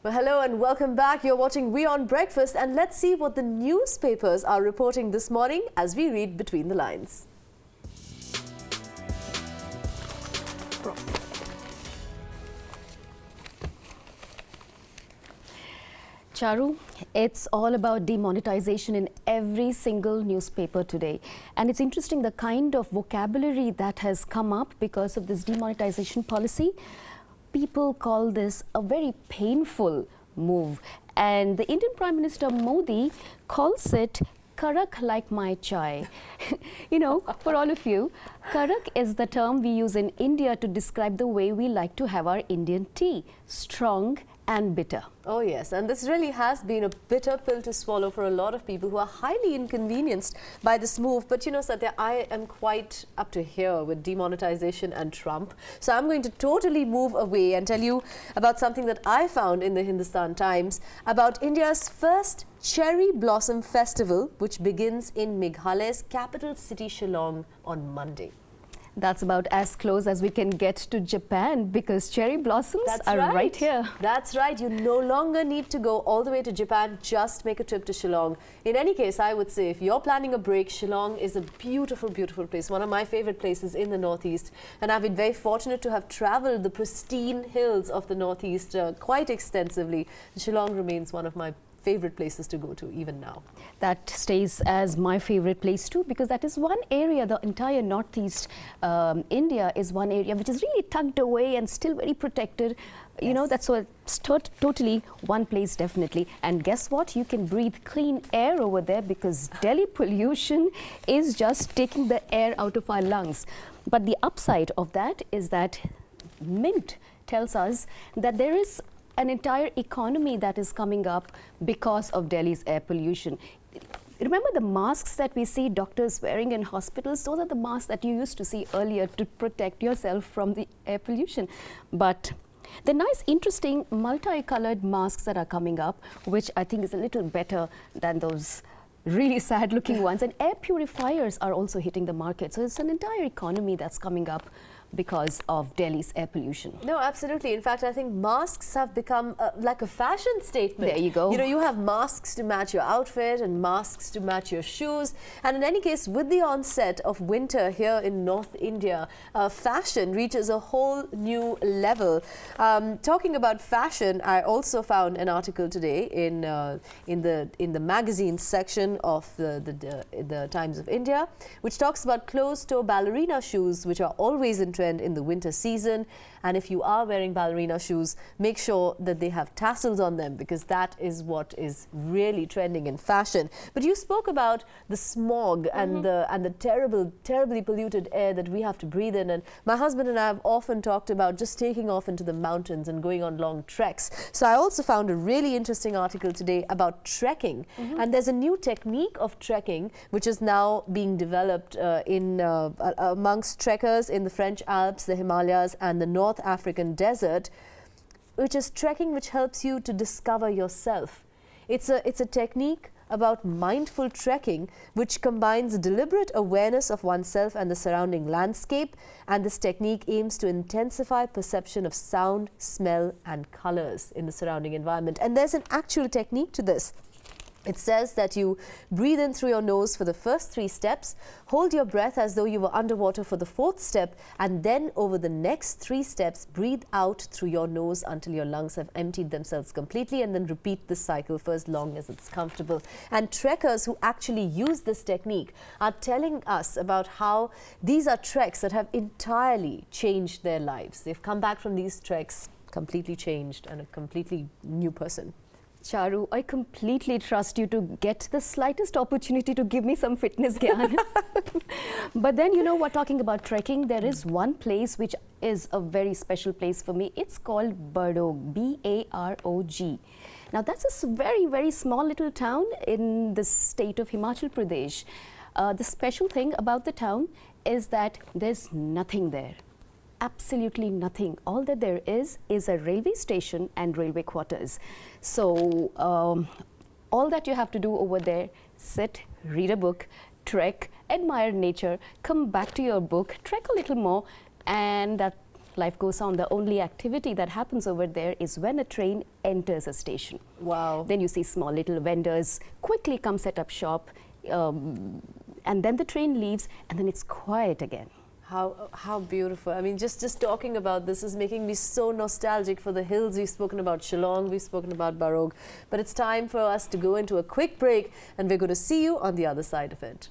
Well, hello and welcome back. You're watching WION Breakfast, and let's see what the newspapers are reporting this morning as we read between the lines. Charu, it's all about demonetization in every single newspaper today. And it's interesting the kind of vocabulary that has come up because of this demonetization policy. People call this a very painful move. And the Indian Prime Minister Modi calls it karak like my chai. You know, for all of you, karak is the term we use in India to describe the way we like to have our Indian tea, strong and bitter. Oh yes, and this really has been a bitter pill to swallow for a lot of people who are highly inconvenienced by this move. But you know, Satya, I am quite up to here with demonetization and Trump. So I'm going to totally move away and tell you about something that I found in the Hindustan Times about India's first Cherry Blossom Festival, which begins in Meghalaya's capital city Shillong on Monday. That's about as close as we can get to Japan because cherry blossoms are right here. That's right. You no longer need to go all the way to Japan. Just make a trip to Shillong. In any case, I would say if you're planning a break, Shillong is a beautiful, beautiful place. One of my favorite places in the Northeast. And I've been very fortunate to have traveled the pristine hills of the Northeast quite extensively. Shillong remains one of my favorite places to go to even now. That stays as my favorite place too, because that is one area, the entire Northeast India is one area which is really tucked away and still very protected. Yes. You know, that's so it's totally one place definitely. And guess what? You can breathe clean air over there because Delhi pollution is just taking the air out of our lungs. But the upside of that is that Mint tells us that there is an entire economy that is coming up because of Delhi's air pollution. Remember the masks that we see doctors wearing in hospitals? Those are the masks that you used to see earlier to protect yourself from the air pollution. But the nice, interesting, multicolored masks that are coming up, which I think is a little better than those really sad-looking ones. And air purifiers are also hitting the market. So it's an entire economy that's coming up because of Delhi's air pollution. No, absolutely. In fact, I think masks have become like a fashion statement. There you go. You know, you have masks to match your outfit and masks to match your shoes. And in any case, with the onset of winter here in North India, fashion reaches a whole new level. Talking about fashion, I also found an article today in the magazine section of the Times of India, which talks about closed-toe ballerina shoes, which are always in trend in the winter season. And if you are wearing ballerina shoes, make sure that they have tassels on them because that is what is really trending in fashion. But you spoke about the smog and the terribly polluted air that we have to breathe in. And my husband and I have often talked about just taking off into the mountains and going on long treks. So I also found a really interesting article today about trekking. And there's a new technique of trekking which is now being developed amongst trekkers in the French Alps, the Himalayas and the North African desert, which is trekking which helps you to discover yourself. It's a technique about mindful trekking which combines deliberate awareness of oneself and the surrounding landscape, and this technique aims to intensify perception of sound, smell and colors in the surrounding environment. And there's an actual technique to this. It says that you breathe in through your nose for the first 3 steps, hold your breath as though you were underwater for the 4th step, and then over the next 3 steps, breathe out through your nose until your lungs have emptied themselves completely, and then repeat this cycle for as long as it's comfortable. And trekkers who actually use this technique are telling us about how these are treks that have entirely changed their lives. They've come back from these treks completely changed and a completely new person. Charu, I completely trust you to get the slightest opportunity to give me some fitness gyan. But then, you know what, talking about trekking, there is one place which is a very special place for me. It's called Barog, B-A-R-O-G. Now, that's a very, very small little town in the state of Himachal Pradesh. The special thing about the town is that there's nothing there. Absolutely nothing. All that there is a railway station and railway quarters. So all that you have to do over there, sit, read a book, trek, admire nature, come back to your book, trek a little more, and life goes on. The only activity that happens over there is when a train enters a station. Wow. Then you see small little vendors quickly come set up shop, and then the train leaves, and then it's quiet again. How beautiful. I mean, just talking about this is making me so nostalgic for the hills. We've spoken about Shillong, we've spoken about Barog. But it's time for us to go into a quick break, and we're going to see you on the other side of it.